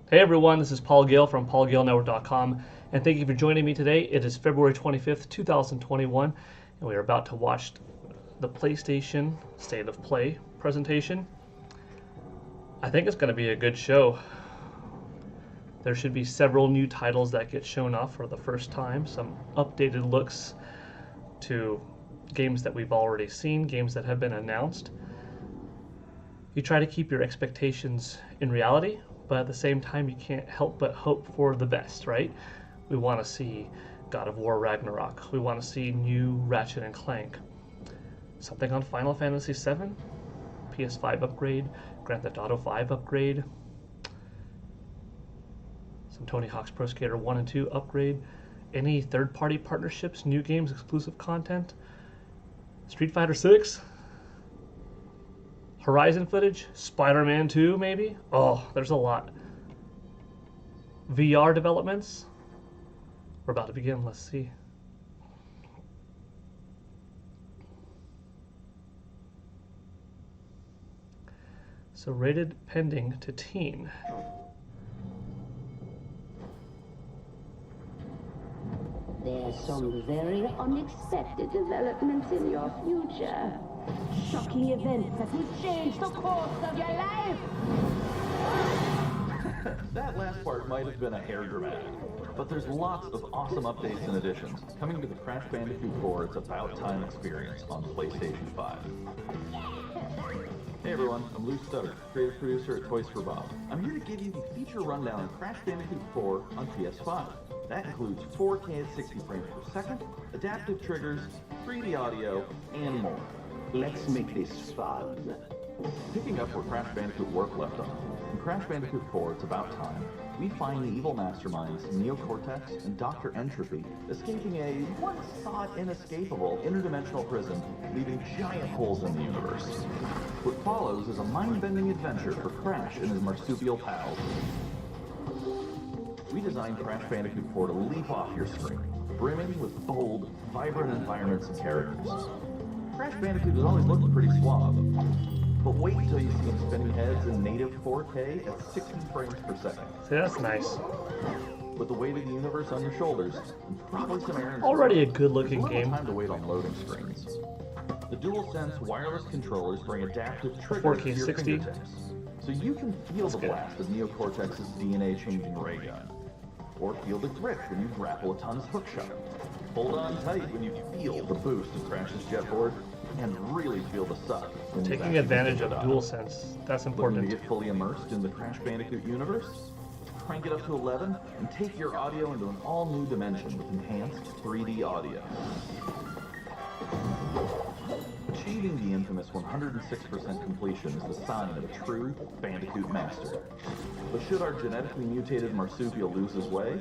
Hey everyone, this is Paul Gale from paulgalenetwork.com, and thank you for joining me today. It is February 25th, 2021, and we are about to watch the PlayStation State of Play presentation. I think it's going to be a good show. There should be several new titles that get shown off for the first time, some updated looks to games that we've already seen, games that have been announced. You try to keep your expectations in reality, but at the same time you can't help but hope for the best, right? We want to see God of War Ragnarok. We want to see new Ratchet and Clank. Something on Final Fantasy VII? PS5 upgrade? Grand Theft Auto 5 upgrade? Some Tony Hawk's Pro Skater 1 and 2 upgrade? Any third-party partnerships, new games, exclusive content? Street Fighter 6? Horizon footage? Spider-Man 2, maybe? Oh, there's a lot. VR developments? We're about to begin. Let's see. So rated pending to teen. There's some very unexpected developments in your future. Shocking events that will change the course of your life. That last part might have been a hair dramatic, but there's lots of awesome updates and additions coming to the Crash Bandicoot 4 It's About Time experience on PlayStation 5. Hey everyone, I'm Lou Stutter, creative producer at Toys for Bob. I'm here to give you the feature rundown of Crash Bandicoot 4 on PS5. That includes 4K at 60 frames per second, adaptive triggers, 3D audio, and more. Let's make this fun. Picking up where Crash Bandicoot Warp left off, in Crash Bandicoot 4 It's About Time, we find the evil masterminds Neocortex and Dr. Entropy escaping a once-thought inescapable interdimensional prison, leaving giant holes in the universe. What follows is a mind-bending adventure for Crash and his marsupial pals. We designed Crash Bandicoot 4 to leap off your screen, brimming with bold, vibrant environments and characters. Crash Bandicoot has always looked pretty suave, but wait until you see him spinning heads in native 4K at 60 frames per second. See, that's nice. With the weight of the universe on your shoulders, and probably some errands. Already a good-looking there's game. little time to wait on loading screens. The DualSense wireless controllers bring adaptive triggers 4K to your 60. fingertips, so you can feel the good. blast of Neocortex's DNA-changing ray gun, or feel the grip when you grapple a ton's hookshot. Hold on tight when you feel the boost of Crash's jetboard, and really feel the suck when you Taking advantage of DualSense, that's Looking important. to get fully immersed in the Crash Bandicoot universe? Crank it up to 11 and take your audio into an all-new dimension with enhanced 3D audio. Achieving the infamous 106% completion is the sign of a true Bandicoot master. But should our genetically mutated marsupial lose his way,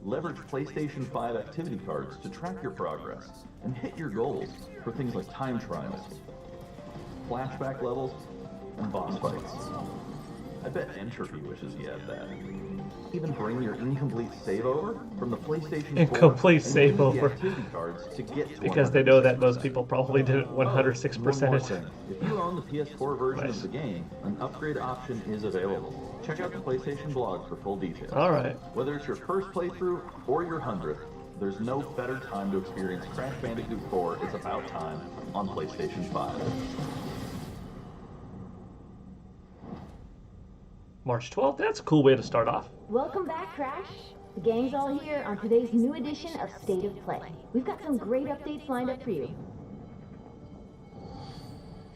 leverage PlayStation 5 activity cards to track your progress and hit your goals for things like time trials, flashback levels, and boss fights. I bet Entropy wishes he had that. Even bring your incomplete save over from the PlayStation 4 Incomplete and save use the over. activity cards to get to Because they know that 106%. most people probably didn't 106% One more it. thing. If you own the PS4 version Nice. of the game, an upgrade option is available. Check out the PlayStation blog for full details. Alright. Whether it's your first playthrough or your 100th, there's no better time to experience Crash Bandicoot 4 It's About Time on PlayStation 5. March 12th, that's a cool way to start off. Welcome back, Crash. The gang's all here on today's new edition of State of Play. We've got some great updates lined up for you.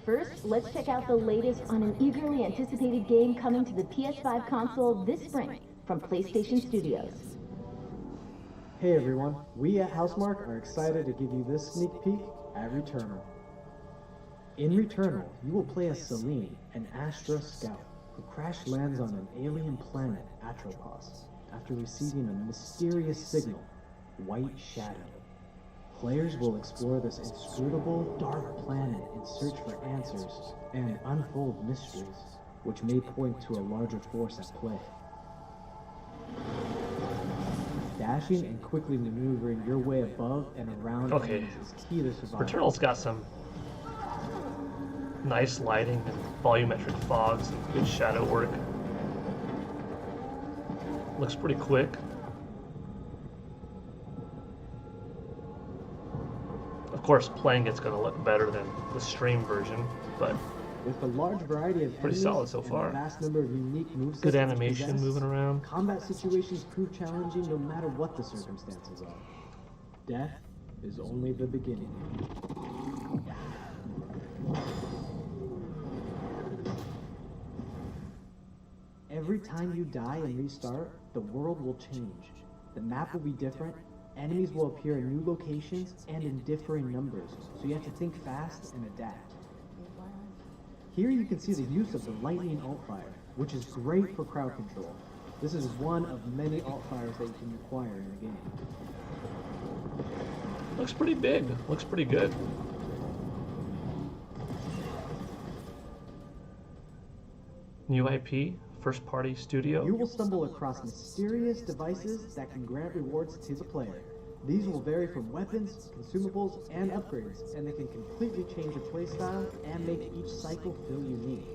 First, let's check out the latest on an eagerly anticipated game coming to the PS5 console this spring from PlayStation Studios. Hey everyone, we at Housemarque are excited to give you this sneak peek at Returnal. In Returnal, you will play as Celine, an Astra scout, who crash lands on an alien planet, Atropos, after receiving a mysterious signal, White Shadow. Players will explore this inscrutable, dark planet in search for answers and unfold mysteries, which may point to a larger force at play. Dashing and quickly maneuvering your way above and around Okay. enemies is key to survival. Returnal's got some nice lighting and volumetric fogs and good shadow work. Looks pretty quick. Of course, playing it's going to look better than the stream version, but With a large variety of pretty enemies solid so and far. a vast number of unique movesets Good to animation possess, moving around. combat situations prove challenging no matter what the circumstances are. Death is only the beginning. Every time you die and restart, the world will change. The map will be different, enemies will appear in new locations and in differing numbers, so you have to think fast and adapt. Here you can see the use of the lightning alt-fire, which is great for crowd control. This is one of many alt-fires that you can acquire in the game. Looks pretty big. Looks pretty good. New IP, first party studio. You will stumble across mysterious devices that can grant rewards to the player. These will vary from weapons, consumables, and upgrades, and they can completely change your playstyle and make each cycle feel unique.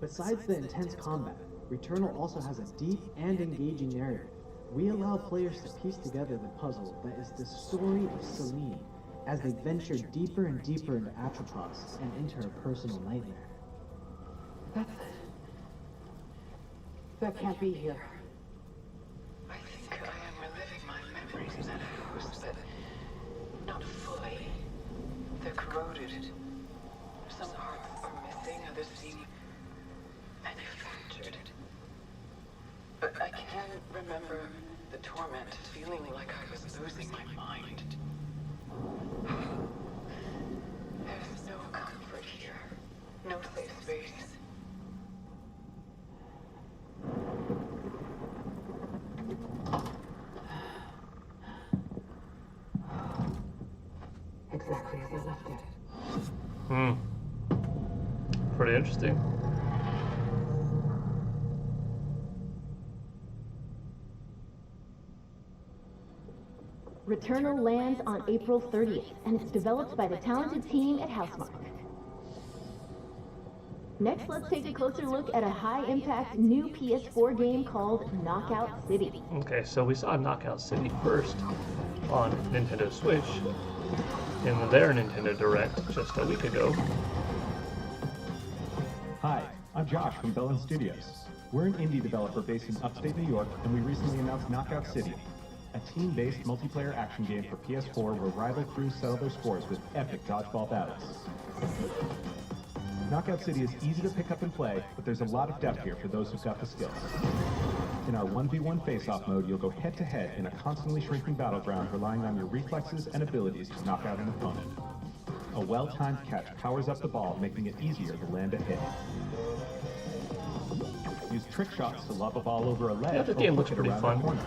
Besides the intense combat, Returnal also has a deep and engaging narrative. We allow players to piece together the puzzle that is the story of Celine, as they venture deeper and deeper into Atropos and into her personal nightmare. That's it. That can't be here. I think I am reliving my memories of that house, but not fully. They're corroded. Some parts are missing, others seem manufactured. But I can remember the torment, feeling like I was losing my mind. There's no comfort here. No safe space. Exactly as I left it. Pretty interesting. Returnal lands on April 30th, and it's developed by the talented team at Housemarque. Next, let's take a closer look at a high-impact new PS4 game called Knockout City. Okay, so we saw Knockout City first on Nintendo Switch in their Nintendo Direct just a week ago. Hi, I'm Josh from Bellin Studios. We're an indie developer based in upstate New York, and we recently announced Knockout City, a team-based multiplayer action game for PS4 where rival crews settle their scores with epic dodgeball battles. Knockout City is easy to pick up and play, but there's a lot of depth here for those who've got the skills. In our 1v1 face-off mode, you'll go head-to-head in a constantly shrinking battleground, relying on your reflexes and abilities to knock out an opponent. A well-timed catch powers up the ball, making it easier to land a hit. Use trick shots to lob a ball over a ledge. Yeah, the game or looks hook it pretty around fun. a corner.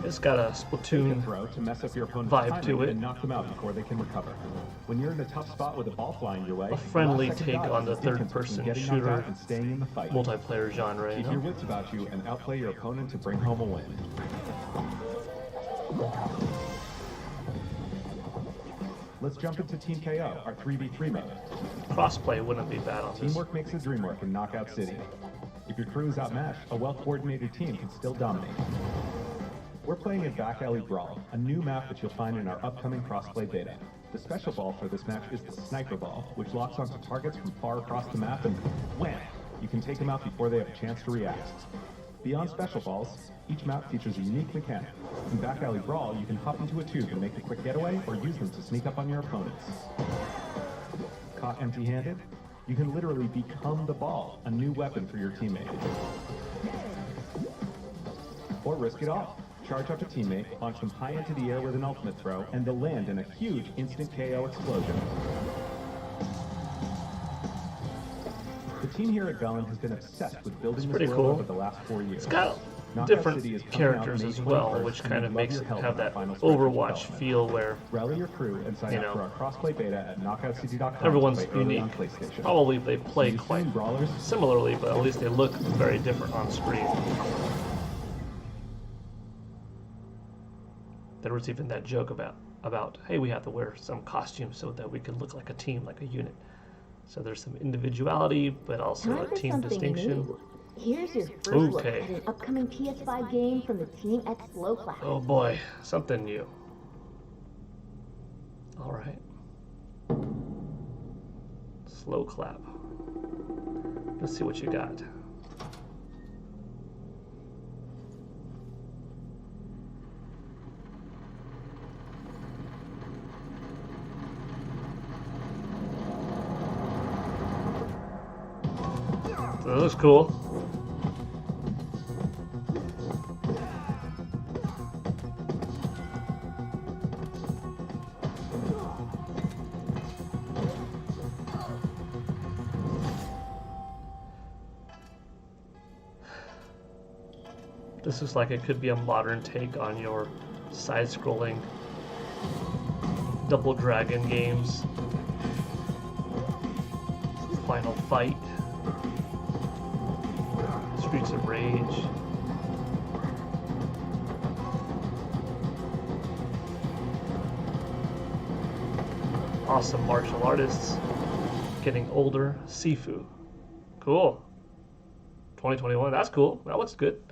It's got a Take a Splatoon throw to mess up your opponent's vibe timing to it. and knock them out before they can recover. When you're in a tough spot with a ball flying your way, A friendly last-second take dodge on the is different third-person between getting shooter knocked out and staying in the fight. multiplayer genre, you Keep your know? wits about you and outplay your opponent to bring home a win. Let's jump into Team KO, our 3v3 mode. Crossplay wouldn't be bad on this. Teamwork makes the dream work in Knockout City. If your crew is outmatched, a well-coordinated team can still dominate. We're playing in Back Alley Brawl, a new map that you'll find in our upcoming crossplay beta. The special ball for this match is the Sniper Ball, which locks onto targets from far across the map and wham! You can take them out before they have a chance to react. Beyond special balls, each map features a unique mechanic. In Back Alley Brawl, you can hop into a tube and make a quick getaway, or use them to sneak up on your opponents. Caught empty-handed? You can literally become the ball, a new weapon for your teammate. Or risk it all. Charge up a teammate, launch them high into the air with an ultimate throw, and they'll land in a huge instant KO explosion. The team here at Bellin has been obsessed with building pretty this world cool. over the last 4 years. It's got Knockout different City is coming characters out May as well, 21st, which and kind we'd of love makes your help have in the that final stretch of Overwatch development. feel where Rally your crew and sign You up know, for our crossplay beta at knockoutcity.com. everyone's to play early unique. on PlayStation. Probably they play See you quite soon, brawlers. similarly, but at least they look very different on screen. There was even that joke about hey, we have to wear some costume so that we can look like a team, like a unit. So there's some individuality, but also Time a for team something distinction. new. Here's your first look Okay. at an upcoming PS5 game from the team at Slow Clap. Oh boy, something new. All right. Slow Clap. Let's see what you got. That looks cool. This looks like it could be a modern take on your side-scrolling Double Dragon games. Final Fight. Streets of Rage. Awesome martial artists. Getting older. Sifu. Cool. 2021. That's cool. That looks good.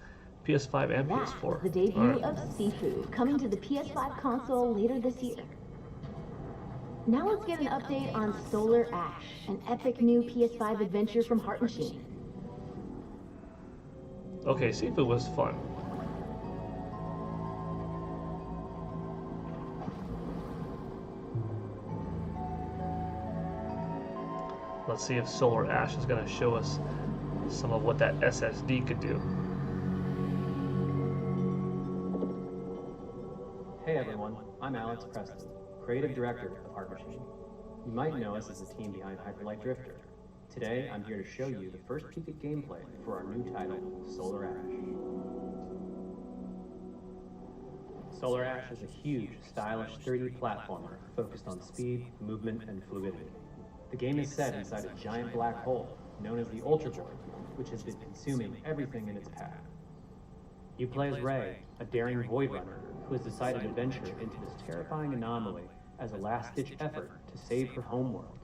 PS5 and That's PS4. the debut Alright. of Seafood, coming to the PS5 console later this year. Now let's get an update on Solar Ash, an epic new PS5 adventure from Heart Machine. Okay, Sifu was fun. Let's see if Solar Ash is going to show us some of what that SSD could do. Hey everyone, I'm Alex Preston, Creative Director of Heart Machine. You might know us as the team behind Hyperlight Drifter. Today, I'm here to show you the first peek at gameplay for our new title, Solar Ash. Solar Ash is a huge, stylish 3D platformer focused on speed, movement, and fluidity. The game is set inside a giant black hole known as the Ultra Void, which has been consuming everything in its path. You play as Ray, a daring Void Runner who has decided to venture into this terrifying anomaly as a last-ditch effort to save her homeworld.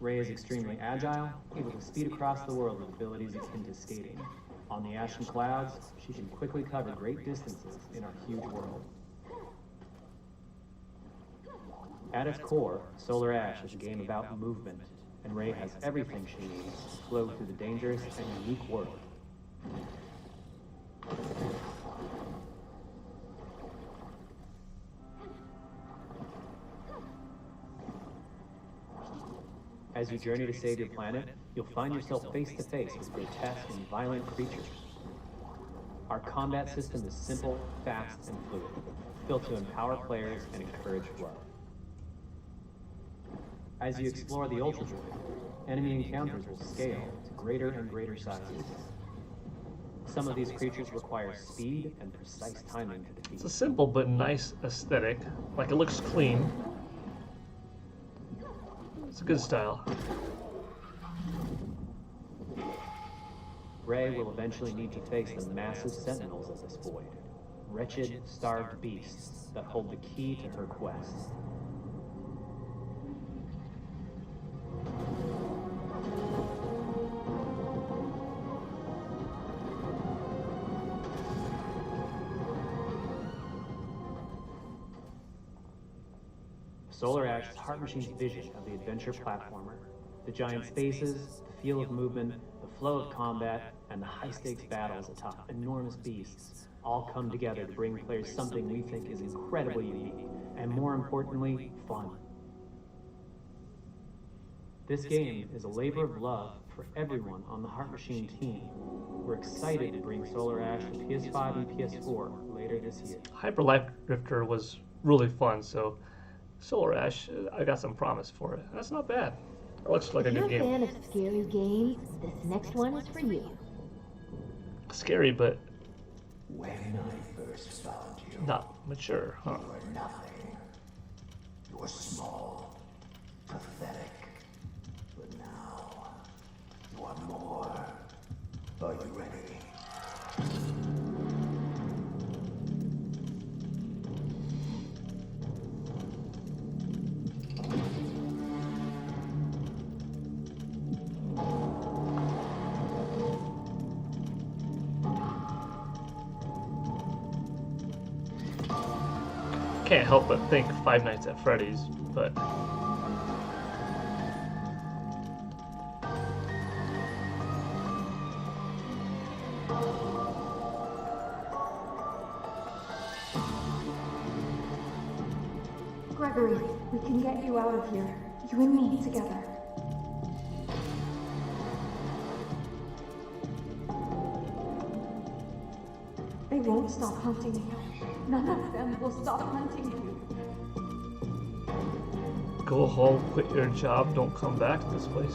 Ray is extremely agile, able to speed across the world with abilities akin to skating. On the ash and clouds, she can quickly cover great distances in our huge world. At its core, Solar Ash is a game about movement, and Ray has everything she needs to flow through the dangerous and unique world. As you journey to save your planet, you'll find yourself face to face with grotesque and violent creatures. Our combat system is simple, fast, and fluid, built to empower players and encourage flow. As you explore the Ultra Void, enemy encounters will scale to greater and greater sizes. Some of these creatures require speed and precise timing to defeat. It's a simple but nice aesthetic. Like, it looks clean. It's a good style. Ray will eventually need to face the massive sentinels of this void. Wretched, starved beasts that hold the key to her quest. Solar Ash is Heart Machine's vision of the adventure platformer. The giant spaces, the feel of movement, the flow of combat, and the high-stakes battles atop enormous beasts all come together to bring players something we think is incredibly unique, and more importantly, fun. This game is a labor of love for everyone on the Heart Machine team. We're excited to bring Solar Ash to PS5 and PS4 later this year. Hyperlight Drifter was really fun, so Solar Ash, I got some promise for it. That's not bad. It looks like a If you're good a game. fan of scary games, this next one is for you. Scary, but When I first found you, not mature, huh? you were nothing. You were small, pathetic. But now, you are more. Are you ready? Can't help but think Five Nights at Freddy's, but Gregory, we can get you out of here. You and me together. They won't stop hunting you. None of them will stop hunting you. go home, quit your job, don't come back to this place.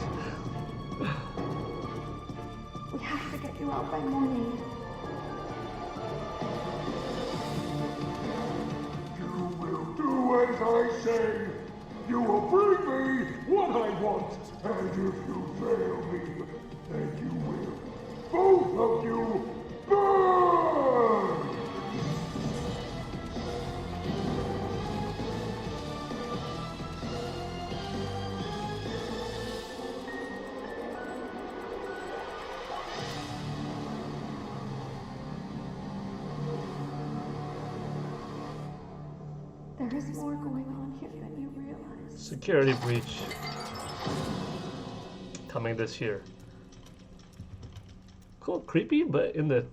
We have to get you out by morning. You will do as I say. You will bring me what I want. And if you fail me, then you will, both of you, burn! There is more going on here than you realize. Security breach coming this year. Cool, creepy, but in the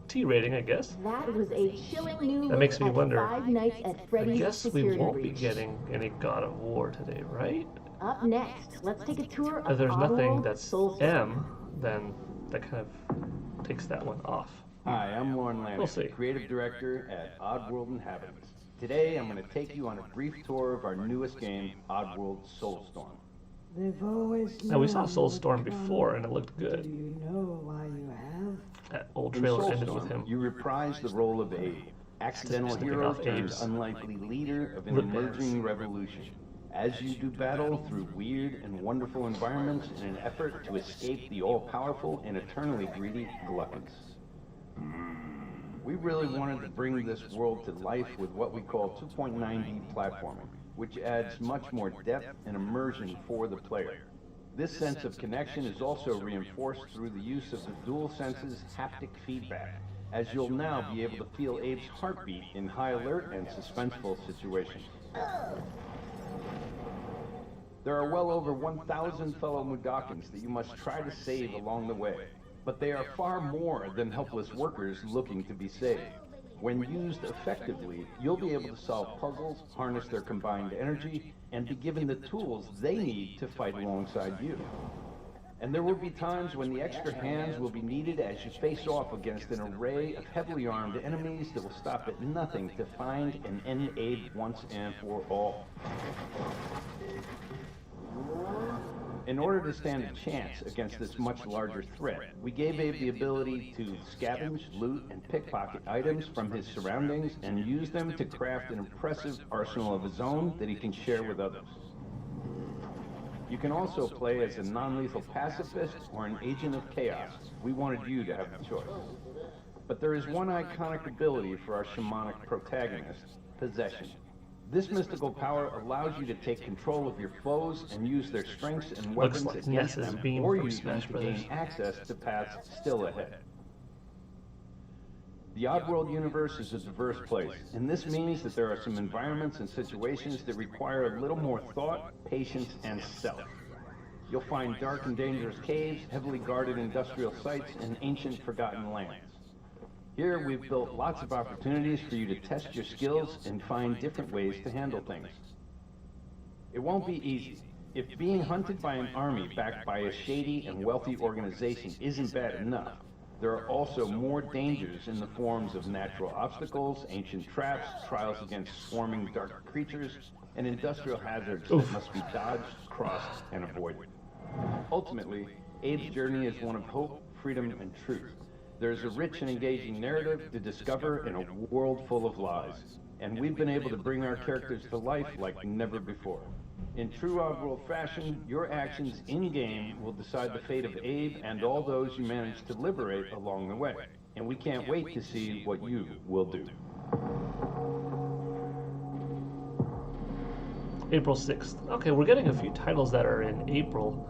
T rating, I guess. That was a chilling new That makes me look at wonder. Five Nights at I Freddy's guess we security won't be breach. getting any God of War today, right? Up next, let's take a tour If of there's nothing Oddworld that's Soulstorm. M, then that kind of takes that one off. Hi, I'm Lauren Lanning, We'll see. Creative Director at Oddworld Inhabitants. Today, I'm going to take you on a brief tour of our newest game, Oddworld Soulstorm. They've always Now, we saw known Soulstorm what before, comes. and it looked Do good. you know why you have? That old In trailer ended with Soulstorm, him. you reprise the role of Abe, accidental Snipping hero off turned Abe's unlikely leader of an rib emerging bands. revolution. As you do battle through weird and wonderful environments in an effort to escape the all-powerful and eternally greedy gluttons. We really wanted to bring this world to life with what we call 2.9D platforming, which adds much more depth and immersion for the player. This sense of connection is also reinforced through the use of the DualSense's haptic feedback, as you'll now be able to feel Abe's heartbeat in high alert and suspenseful situations. There are well over 1,000 fellow Mudokons that you must try to save along the way, but they are far more than helpless workers looking to be saved. When used effectively, you'll be able to solve puzzles, harness their combined energy, and be given the tools they need to fight alongside you. And there will be times when the extra hands will be needed as you face off against an array of heavily armed enemies that will stop at nothing to find and end Abe once and for all. In order to stand a chance against this much larger threat, we gave Abe the ability to scavenge, loot, and pickpocket items from his surroundings and use them to craft an impressive arsenal of his own that he can share with others. You can also play as a non-lethal pacifist or an agent of chaos. We wanted you to have the choice. But there is one iconic ability for our shamanic protagonist, possession. This mystical power allows you to take control of your foes and use their strengths and weapons Looks like against Ness's them, beam or from use them Smash to Brothers. gain access to paths still ahead. The Oddworld universe is a diverse place, and this means that there are some environments and situations that require a little more thought, patience, and stealth. You'll find dark and dangerous caves, heavily guarded industrial sites, and ancient forgotten lands. Here, we've built lots of opportunities for you to test your skills and find different ways to handle things. It won't be easy. If being hunted by an army backed by a shady and wealthy organization isn't bad enough, there are also more dangers in the forms of natural obstacles, ancient traps, trials against swarming dark creatures, and industrial hazards that must be dodged, crossed, and avoided. Ultimately, Abe's journey is one of hope, freedom, and truth. There's a rich and engaging narrative to discover in a world full of lies, and we've been able to bring our characters to life like never before. In true Oddworld fashion, your actions in-game will decide the fate of Abe and all those you manage to liberate along the way, and we can't wait to see what you will do. April 6th. Okay, we're getting a few titles that are in April,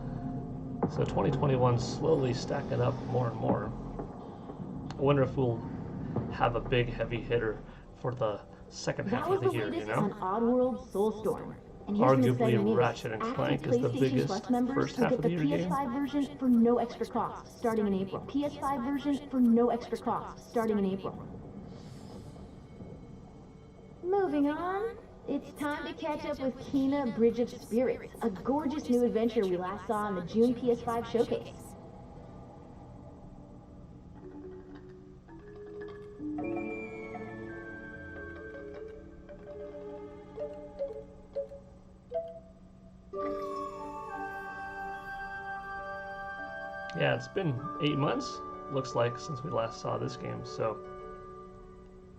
so 2021 slowly stacking up more and more. I wonder if we'll have a big heavy hitter for the second half That was of the the year, you latest know? on Oddworld Soulstorm. And here's some Arguably, exciting news. Ratchet and Active Clank is the PlayStation biggest Plus members first will half get of the the year game. PS5 version for no extra cost, starting in April. PS5 version for no extra cost, starting in April. Moving on, it's time to catch up with Kena Bridge of Spirits, a gorgeous new adventure we last saw in the June PS5 showcase. Yeah, it's been 8 months, looks like, since we last saw this game, so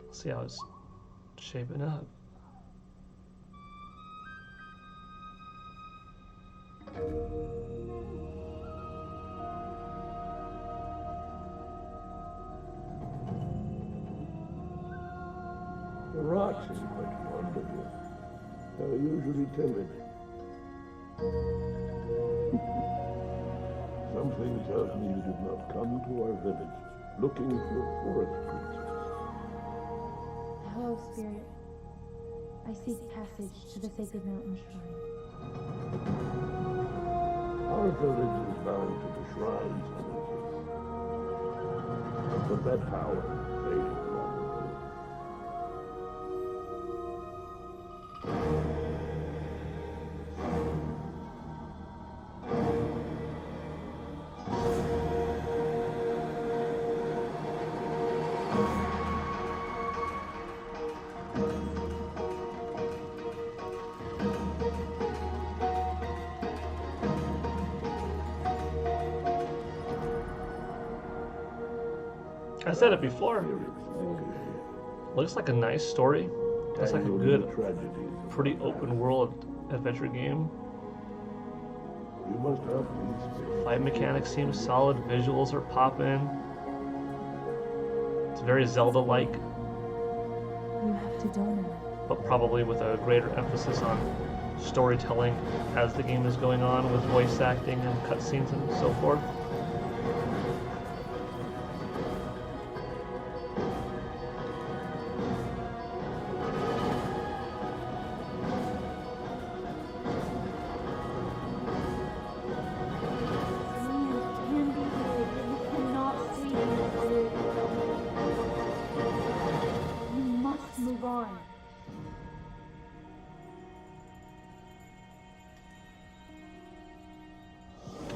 let's see how it's shaping up. The rocks seem quite fond of you. They're usually timid. Something tells me you did not come to our village looking for a forest princess. Hello, Spirit. I seek passage to the sacred mountain shrine. Our village is bound to the shrine's energies. But that power faded long ago. I said it before. Looks like a nice story. Looks like a good, pretty open world adventure game. You must have these. Fight mechanics seem solid. Visuals are popping. It's very Zelda-like, You have to donate. but probably with a greater emphasis on storytelling as the game is going on, with voice acting and cutscenes and so forth.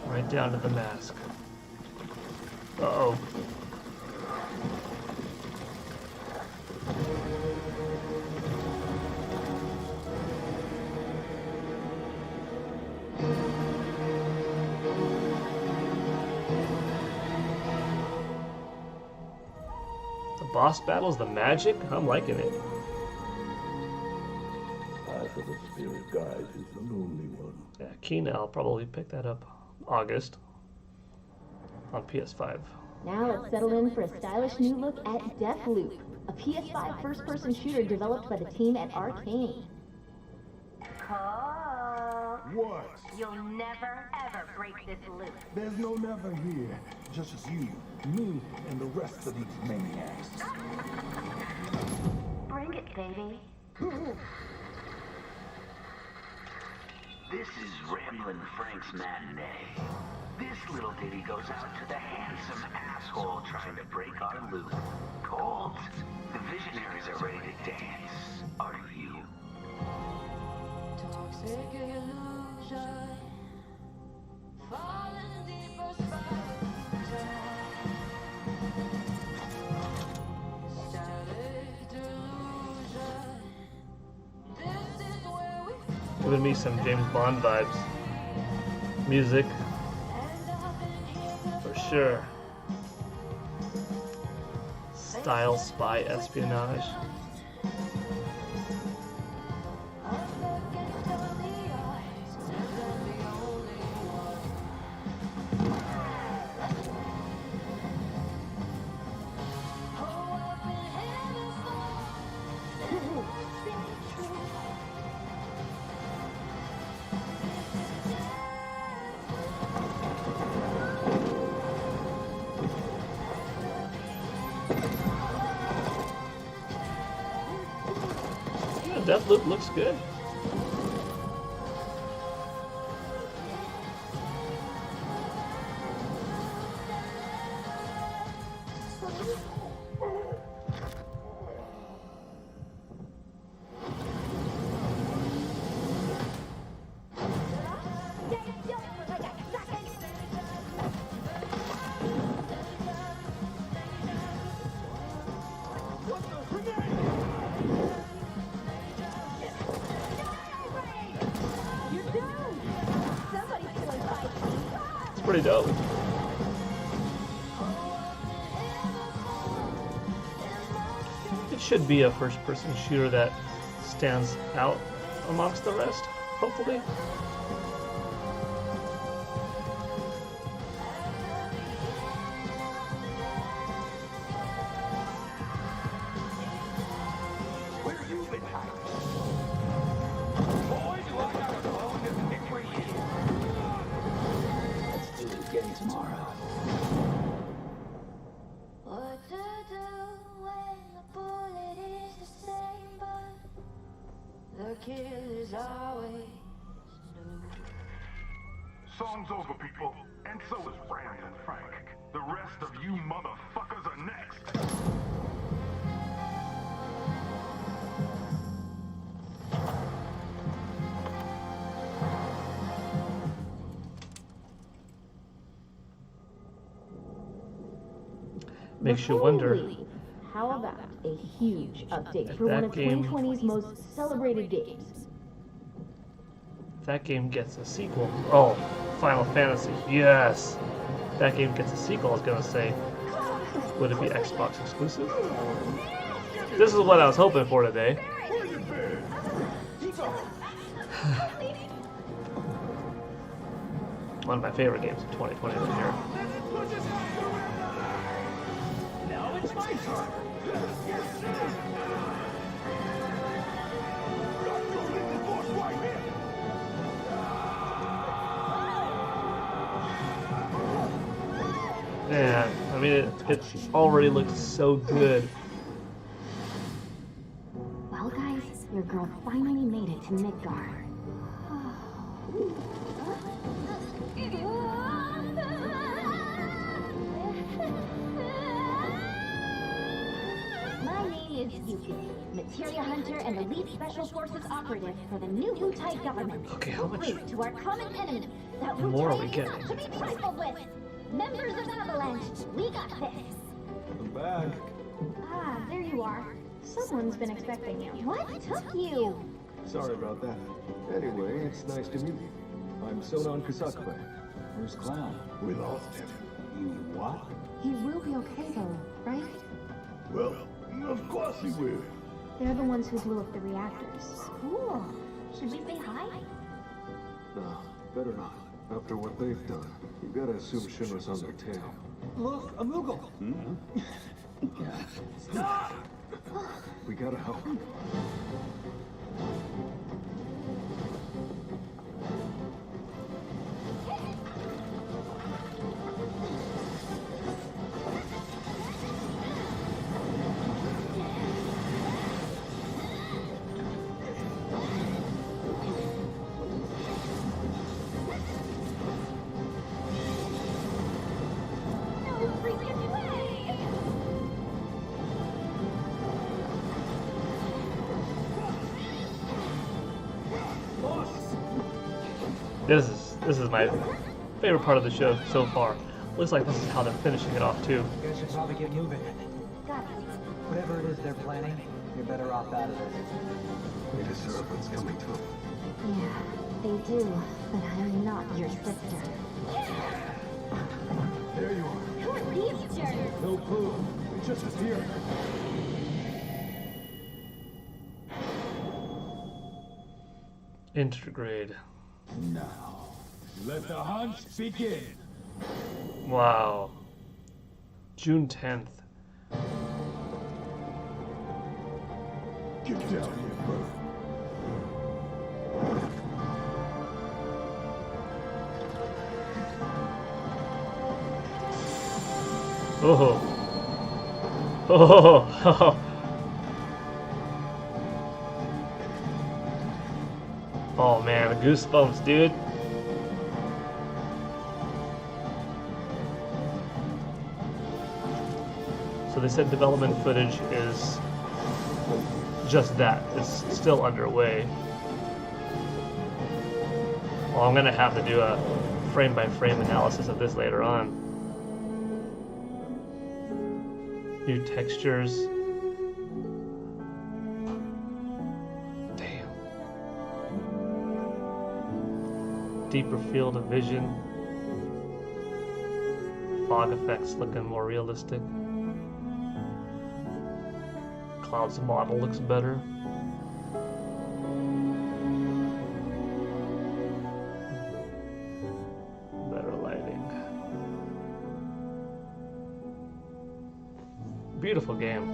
Right down to the mask. Uh-oh. The boss battles, the magic, I'm liking it. Path of the Spirit Guide is the lonely one. Yeah, Kena, I'll probably pick that up August on PS5. Now let's settle in for a stylish new look at Deathloop, a PS5 first-person shooter developed by the team at Arcane. Oh, What? you'll never ever break this loop. There's no never here. Just you, me, and the rest of these maniacs. Bring it, baby. This is Ramblin' Frank's Matinee. This little ditty goes out to the handsome asshole trying to break our loop. Cold. The visionaries are ready to dance. Are you? Toxic illusion. Falling deeper Static delusion. This is where we Giving me some James Bond vibes. Music, for sure. Style spy espionage. Deathloop looks good. Pretty dope. It should be a first-person shooter that stands out amongst the rest, hopefully. Where you been hiding? Boy, do I got a bone to pick for you. Let's do it again tomorrow. What to do when the bullet is the same, but the kill is always new. Song's over, people. And so is Brand and Frank. The rest of you motherfuckers are next. Makes you wonder. How about a huge update for That one of game- 2020's most celebrated games? If that game gets a sequel. Oh, Final Fantasy. Yes! If that game gets a sequel, I was gonna say. Would it be Xbox exclusive? This is what I was hoping for today. One of my favorite games of 2020 this year. Now it's my turn. Man, I mean, it already looks so good. Well, guys, your girl finally made it to Midgard. My name is Yuki, Materia Hunter and Elite Special Forces operative for the new Untitled government. Okay, how much To our common enemy, that more are we Wutai is getting? not to be trifled with. Members of Avalanche, we got this. I'm back. Ah, there you are. Someone's been expecting you. What took you? Sorry about that. Anyway, it's nice to meet you. I'm Sonon Kusakabe. Where's Clown? We lost him. You what? He will be okay though, right? Well, of course he will. They're the ones who blew up the reactors. Cool. Should we say hi? No, better not. After what they've done, you gotta assume Shinra's on their tail. Look, a Moogle! Stop! We gotta help. This is my favorite part of the show so far. Looks like this is how they're finishing it off too. You guys should probably get moving. Got it. Whatever it is they're planning, you're better off out of it. They deserve what's coming to them. Yeah, they do. But I'm not your sister. There you are. Who are these jerks? No clue. They just appeared. Intergrade. Now, let the hunt begin. Wow. June 10th. Get down here, brother. Oh. Oh. Oh man, goosebumps, dude. So they said development footage is just that. It's still underway. Well, I'm gonna have to do a frame-by-frame analysis of this later on. New textures. Damn. Deeper field of vision. Fog effects looking more realistic. Cloud's model looks better. Better lighting. Beautiful game.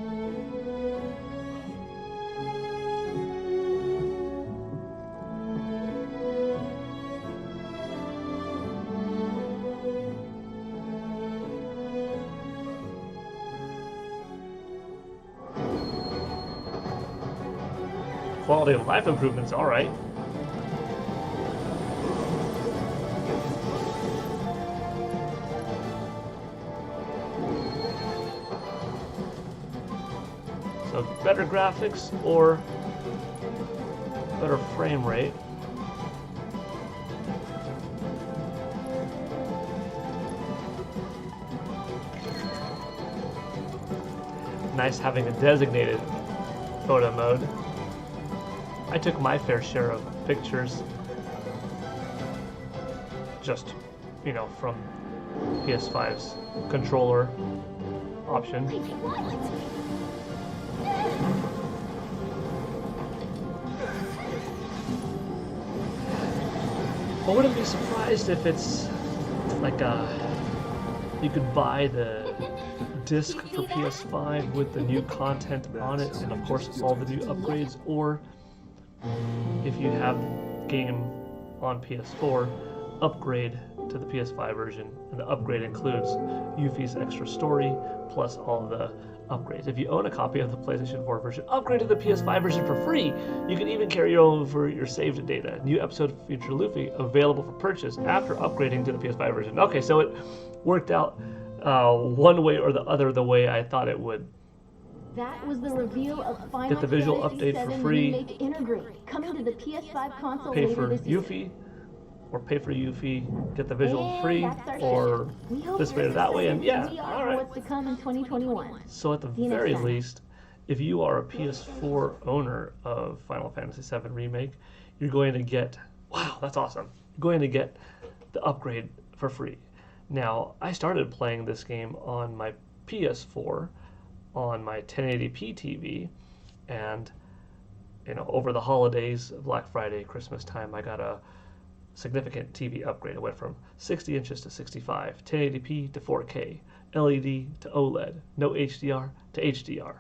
Quality of life improvements, alright. So better graphics or better frame rate. Nice having a designated photo mode. I took my fair share of pictures just, you know, from PS5's controller option. I wouldn't be surprised if it's like you could buy the disc for PS5 with the new content on it and of course all the new upgrades, or if you have the game on PS4, upgrade to the PS5 version, and the upgrade includes Yuffie's extra story plus all of the upgrades. If you own a copy of the PlayStation 4 version, upgrade to the PS5 version for free. You can even carry over your saved data. New episode of Future Luffy available for purchase after upgrading to the PS5 version. Okay, so it worked out one way or the other the way I thought it would. That was the reveal of Final Get the visual Fantasy update for VII free. Remake Intergrade, coming to the PS5 console Pay later for this year. Yuffie, or pay for Yuffie, get the visual And free, that's our or show. We hope this way you're or that way, and excited as yeah, we are all for right. what's to come in 2021. So at the See you next very time. least, if you are a PS4 owner of Final Fantasy VII Remake, you're going to get, wow, that's awesome. You're going to get the upgrade for free. Now, I started playing this game on my PS4 on my 1080p TV, and you know, over the holidays, Black Friday, Christmas time, I got a significant TV upgrade. I went from 60 inches to 65, 1080p to 4K, LED to OLED, no HDR to HDR.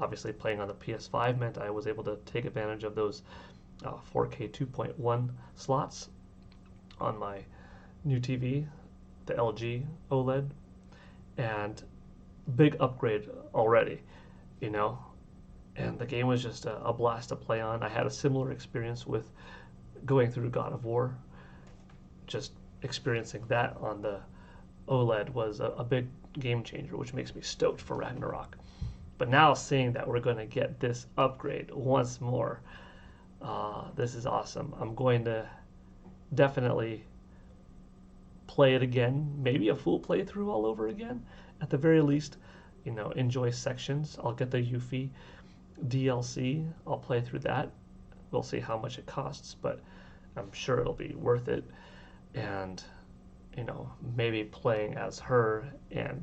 Obviously, playing on the PS5 meant I was able to take advantage of those 4K 2.1 slots on my new TV, the LG OLED, and big upgrade already, you know. And the game was just a blast to play on. I had a similar experience with going through God of War. Just experiencing that on the OLED was a big game changer, which makes me stoked for Ragnarok. But now seeing that we're going to get this upgrade once more, this is awesome. I'm going to definitely play it again, maybe a full playthrough all over again. At the very least, you know, enjoy sections. I'll get the Yuffie DLC. I'll play through that. We'll see how much it costs, but I'm sure it'll be worth it. And, you know, maybe playing as her and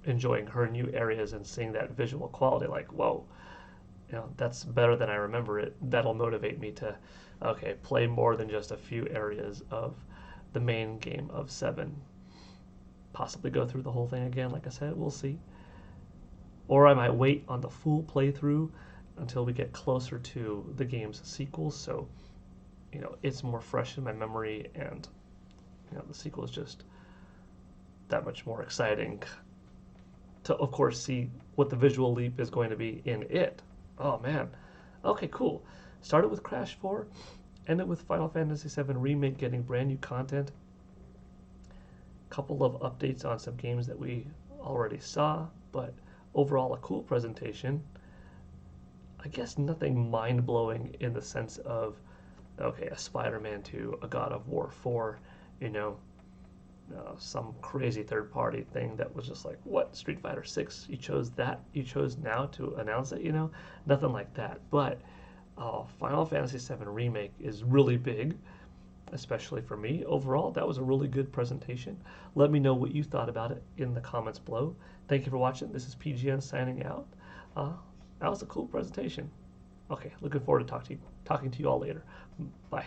enjoying her new areas and seeing that visual quality, like, whoa, you know, that's better than I remember it. That'll motivate me to, okay, play more than just a few areas of the main game of 7. Possibly go through the whole thing again, like I said, we'll see. Or I might wait on the full playthrough until we get closer to the game's sequel, so, you know, it's more fresh in my memory, and, you know, the sequel is just that much more exciting to, of course, see what the visual leap is going to be in it. Oh, man. Okay, cool. Started with Crash 4, Ended with Final Fantasy VII Remake getting brand new content. Couple of updates on some games that we already saw, but overall a cool presentation. I guess nothing mind-blowing in the sense of, okay, a Spider-Man 2, a God of War 4, you know, some crazy third-party thing that was just like, what, Street Fighter 6? You chose that? You chose now to announce it, you know? Nothing like that. But Final Fantasy VII Remake is really big, especially for me. Overall, that was a really good presentation. Let me know what you thought about it in the comments below. Thank you for watching. This is PGN signing out. That was a cool presentation. Okay, looking forward to talking to you all later. Bye.